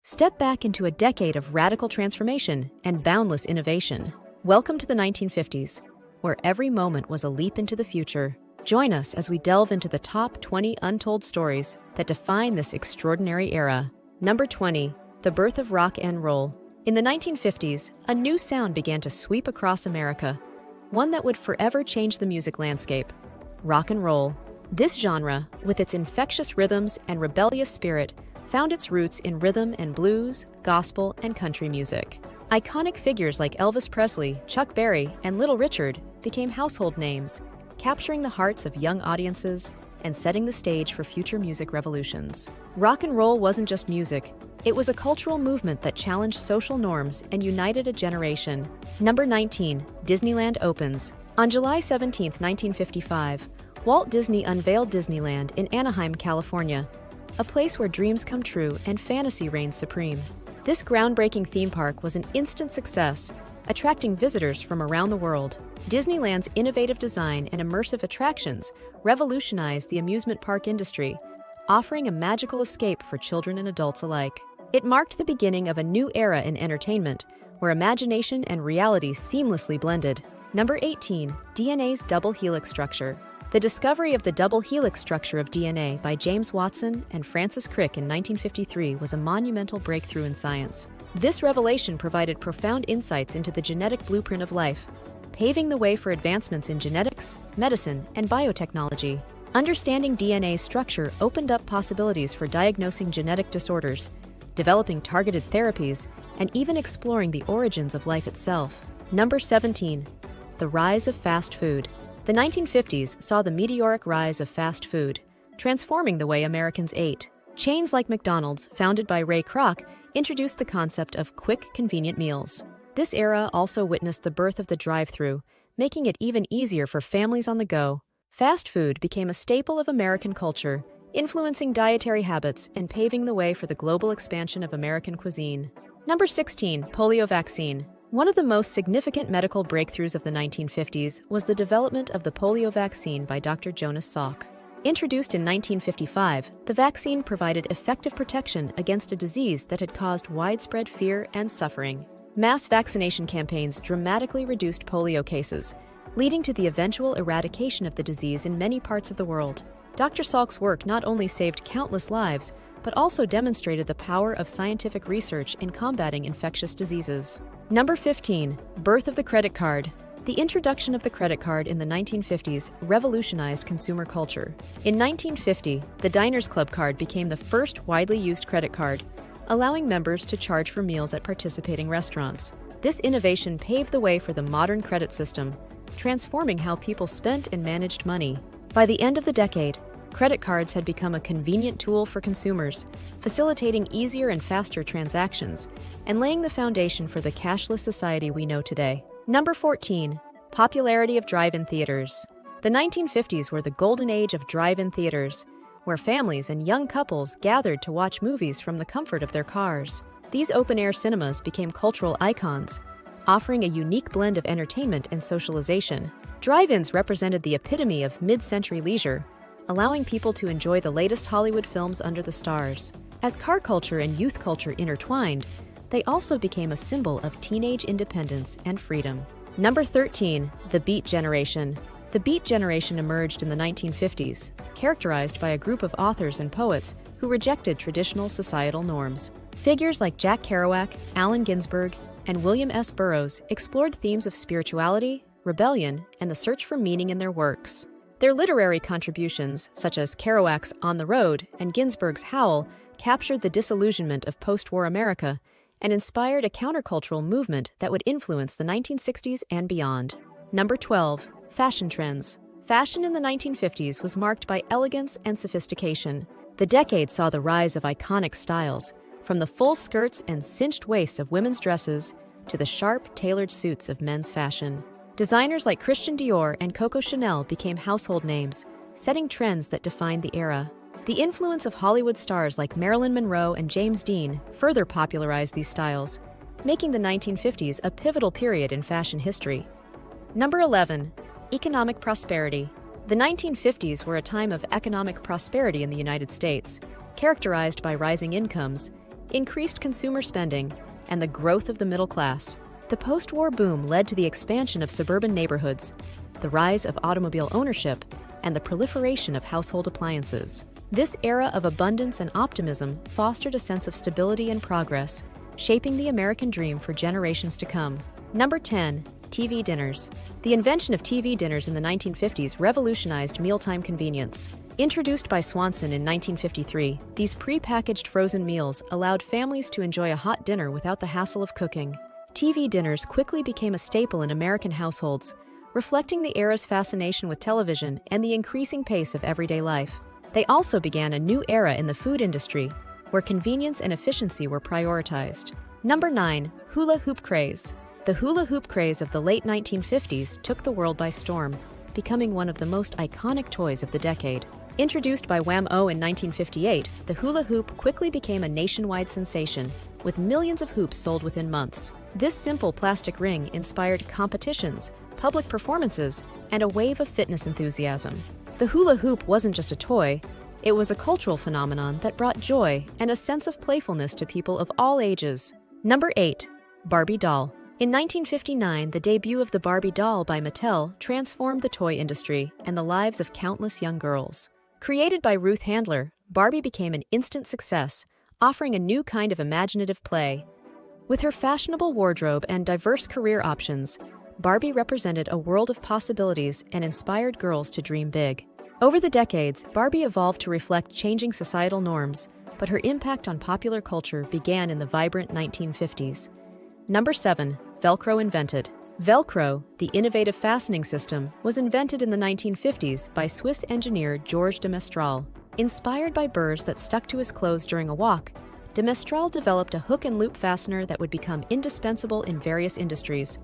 Step back into a decade of radical transformation and boundless innovation. Welcome to the 1950s, where every moment was a leap into the future. Join us as we delve into the top 20 untold stories that define this extraordinary era. Number 20. The birth of rock and roll. In the 1950s, a new sound began to sweep across America, one that would forever change the music landscape: rock and roll. This genre, with its infectious rhythms and rebellious spirit, found its roots in rhythm and blues, gospel, and country music. Iconic figures like Elvis Presley, Chuck Berry, and Little Richard became household names, capturing the hearts of young audiences and setting the stage for future music revolutions. Rock and roll wasn't just music, it was a cultural movement that challenged social norms and united a generation. Number 19. Disneyland opens. On July 17, 1955, Walt Disney unveiled Disneyland in Anaheim, California, a place where dreams come true and fantasy reigns supreme. This groundbreaking theme park was an instant success, attracting visitors from around the world. Disneyland's innovative design and immersive attractions revolutionized the amusement park industry, offering a magical escape for children and adults alike. It marked the beginning of a new era in entertainment, where imagination and reality seamlessly blended. Number 18. DNA's double helix structure. The discovery of the double helix structure of DNA by James Watson and Francis Crick in 1953 was a monumental breakthrough in science. This revelation provided profound insights into the genetic blueprint of life, paving the way for advancements in genetics, medicine, and biotechnology. Understanding DNA's structure opened up possibilities for diagnosing genetic disorders, developing targeted therapies, and even exploring the origins of life itself. Number 17. The rise of fast food. The 1950s saw the meteoric rise of fast food, transforming the way Americans ate. Chains like McDonald's, founded by Ray Kroc, introduced the concept of quick, convenient meals. This era also witnessed the birth of the drive-thru, making it even easier for families on the go. Fast food became a staple of American culture, influencing dietary habits and paving the way for the global expansion of American cuisine. Number 16. Polio vaccine. One of the most significant medical breakthroughs of the 1950s was the development of the polio vaccine by Dr. Jonas Salk. Introduced in 1955, the vaccine provided effective protection against a disease that had caused widespread fear and suffering. Mass vaccination campaigns dramatically reduced polio cases, leading to the eventual eradication of the disease in many parts of the world. Dr. Salk's work not only saved countless lives, but also demonstrated the power of scientific research in combating infectious diseases. Number 15. Birth of the credit card. The introduction of the credit card in the 1950s revolutionized consumer culture. In 1950, the Diners Club card became the first widely used credit card, allowing members to charge for meals at participating restaurants. This innovation paved the way for the modern credit system, transforming how people spent and managed money. By the end of the decade, credit cards had become a convenient tool for consumers, facilitating easier and faster transactions, and laying the foundation for the cashless society we know today. Number 14. Popularity of drive-in theaters. The 1950s were the golden age of drive-in theaters, where families and young couples gathered to watch movies from the comfort of their cars. These open-air cinemas became cultural icons, offering a unique blend of entertainment and socialization. Drive-ins represented the epitome of mid-century leisure, allowing people to enjoy the latest Hollywood films under the stars. As car culture and youth culture intertwined, they also became a symbol of teenage independence and freedom. Number 13. The Beat Generation. The Beat Generation emerged in the 1950s, characterized by a group of authors and poets who rejected traditional societal norms. Figures like Jack Kerouac, Allen Ginsberg, and William S. Burroughs explored themes of spirituality, rebellion, and the search for meaning in their works. Their literary contributions, such as Kerouac's On the Road and Ginsberg's Howl, captured the disillusionment of post-war America and inspired a countercultural movement that would influence the 1960s and beyond. Number 12. Fashion trends. Fashion in the 1950s was marked by elegance and sophistication. The decade saw the rise of iconic styles, from the full skirts and cinched waists of women's dresses to the sharp, tailored suits of men's fashion. Designers like Christian Dior and Coco Chanel became household names, setting trends that defined the era. The influence of Hollywood stars like Marilyn Monroe and James Dean further popularized these styles, making the 1950s a pivotal period in fashion history. Number 11. Economic prosperity. The 1950s were a time of economic prosperity in the United States, characterized by rising incomes, increased consumer spending, and the growth of the middle class. The post-war boom led to the expansion of suburban neighborhoods, the rise of automobile ownership, and the proliferation of household appliances. This era of abundance and optimism fostered a sense of stability and progress, shaping the American dream for generations to come. Number 10. TV dinners. The invention of TV dinners in the 1950s revolutionized mealtime convenience. Introduced by Swanson in 1953, these pre-packaged frozen meals allowed families to enjoy a hot dinner without the hassle of cooking. TV dinners quickly became a staple in American households, reflecting the era's fascination with television and the increasing pace of everyday life. They also began a new era in the food industry, where convenience and efficiency were prioritized. Number 9. Hula hoop craze. The hula hoop craze of the late 1950s took the world by storm, becoming one of the most iconic toys of the decade. Introduced by Wham-O in 1958, the hula hoop quickly became a nationwide sensation, with millions of hoops sold within months. This simple plastic ring inspired competitions, public performances, and a wave of fitness enthusiasm. The hula hoop wasn't just a toy, it was a cultural phenomenon that brought joy and a sense of playfulness to people of all ages. Number 8. Barbie doll. In 1959, the debut of the Barbie doll by Mattel transformed the toy industry and the lives of countless young girls. Created by Ruth Handler, Barbie became an instant success, offering a new kind of imaginative play. With her fashionable wardrobe and diverse career options, Barbie represented a world of possibilities and inspired girls to dream big. Over the decades, Barbie evolved to reflect changing societal norms, but her impact on popular culture began in the vibrant 1950s. Number 7. Velcro invented. Velcro, the innovative fastening system, was invented in the 1950s by Swiss engineer Georges de Mestral. Inspired by burrs that stuck to his clothes during a walk, de Mestral developed a hook and loop fastener that would become indispensable in various industries.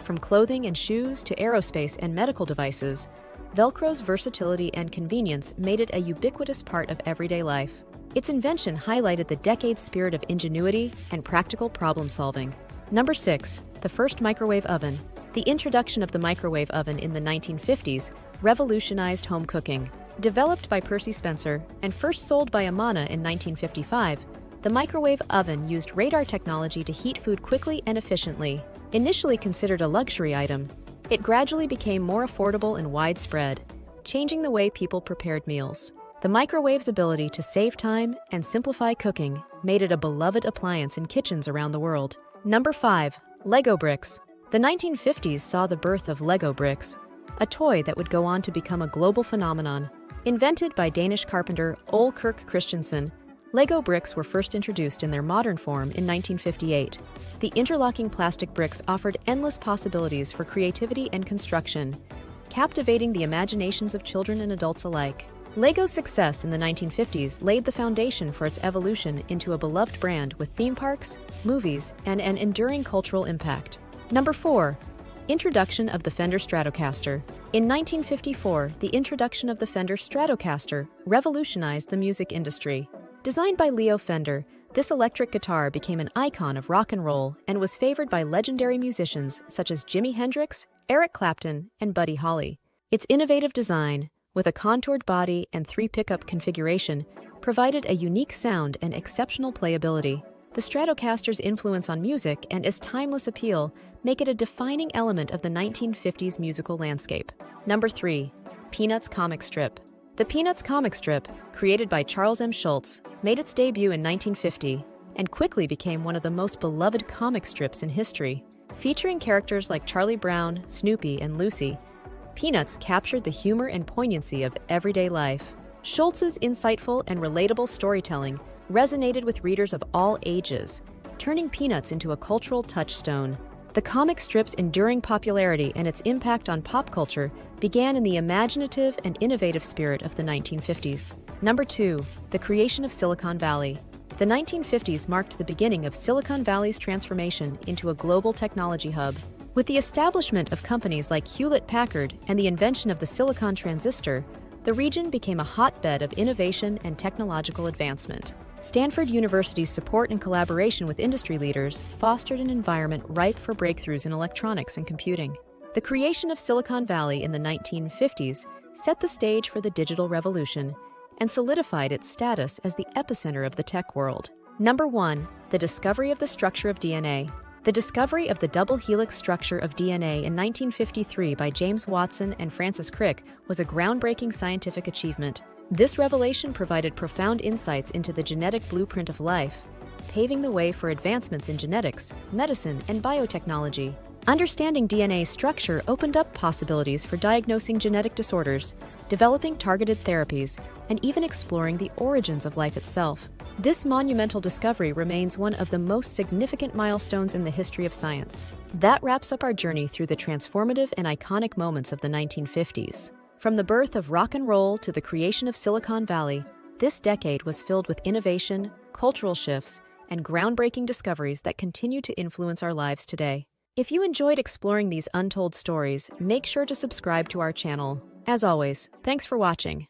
From clothing and shoes to aerospace and medical devices, Velcro's versatility and convenience made it a ubiquitous part of everyday life. Its invention highlighted the decade's spirit of ingenuity and practical problem-solving. Number 6. The first microwave oven. The introduction of the microwave oven in the 1950s revolutionized home cooking. Developed by Percy Spencer and first sold by Amana in 1955, the microwave oven used radar technology to heat food quickly and efficiently. Initially considered a luxury item, it gradually became more affordable and widespread, changing the way people prepared meals. The microwave's ability to save time and simplify cooking made it a beloved appliance in kitchens around the world. Number 5. Lego bricks. The 1950s saw the birth of Lego bricks, a toy that would go on to become a global phenomenon. Invented by Danish carpenter Ole Kirk Christensen, Lego bricks were first introduced in their modern form in 1958. The interlocking plastic bricks offered endless possibilities for creativity and construction, captivating the imaginations of children and adults alike. Lego's success in the 1950s laid the foundation for its evolution into a beloved brand with theme parks, movies, and an enduring cultural impact. Number 4. Introduction of the Fender Stratocaster. In 1954, the introduction of the Fender Stratocaster revolutionized the music industry. Designed by Leo Fender, this electric guitar became an icon of rock and roll and was favored by legendary musicians such as Jimi Hendrix, Eric Clapton, and Buddy Holly. Its innovative design, with a contoured body and 3 pickup configuration, provided a unique sound and exceptional playability. The Stratocaster's influence on music and its timeless appeal make it a defining element of the 1950s musical landscape. Number 3. Peanuts comic strip. The Peanuts comic strip, created by Charles M. Schulz, made its debut in 1950 and quickly became one of the most beloved comic strips in history. Featuring characters like Charlie Brown, Snoopy, and Lucy, Peanuts captured the humor and poignancy of everyday life. Schultz's insightful and relatable storytelling resonated with readers of all ages, turning Peanuts into a cultural touchstone. The comic strip's enduring popularity and its impact on pop culture began in the imaginative and innovative spirit of the 1950s. Number 2. The creation of Silicon Valley. The 1950s marked the beginning of Silicon Valley's transformation into a global technology hub. With the establishment of companies like Hewlett-Packard and the invention of the silicon transistor, the region became a hotbed of innovation and technological advancement. Stanford University's support and collaboration with industry leaders fostered an environment ripe for breakthroughs in electronics and computing. The creation of Silicon Valley in the 1950s set the stage for the digital revolution and solidified its status as the epicenter of the tech world. Number 1. The discovery of the structure of DNA. The discovery of the double helix structure of DNA in 1953 by James Watson and Francis Crick was a groundbreaking scientific achievement. This revelation provided profound insights into the genetic blueprint of life, paving the way for advancements in genetics, medicine, and biotechnology. Understanding DNA's structure opened up possibilities for diagnosing genetic disorders, developing targeted therapies, and even exploring the origins of life itself. This monumental discovery remains one of the most significant milestones in the history of science. That wraps up our journey through the transformative and iconic moments of the 1950s. From the birth of rock and roll to the creation of Silicon Valley, this decade was filled with innovation, cultural shifts, and groundbreaking discoveries that continue to influence our lives today. If you enjoyed exploring these untold stories, make sure to subscribe to our channel. As always, thanks for watching.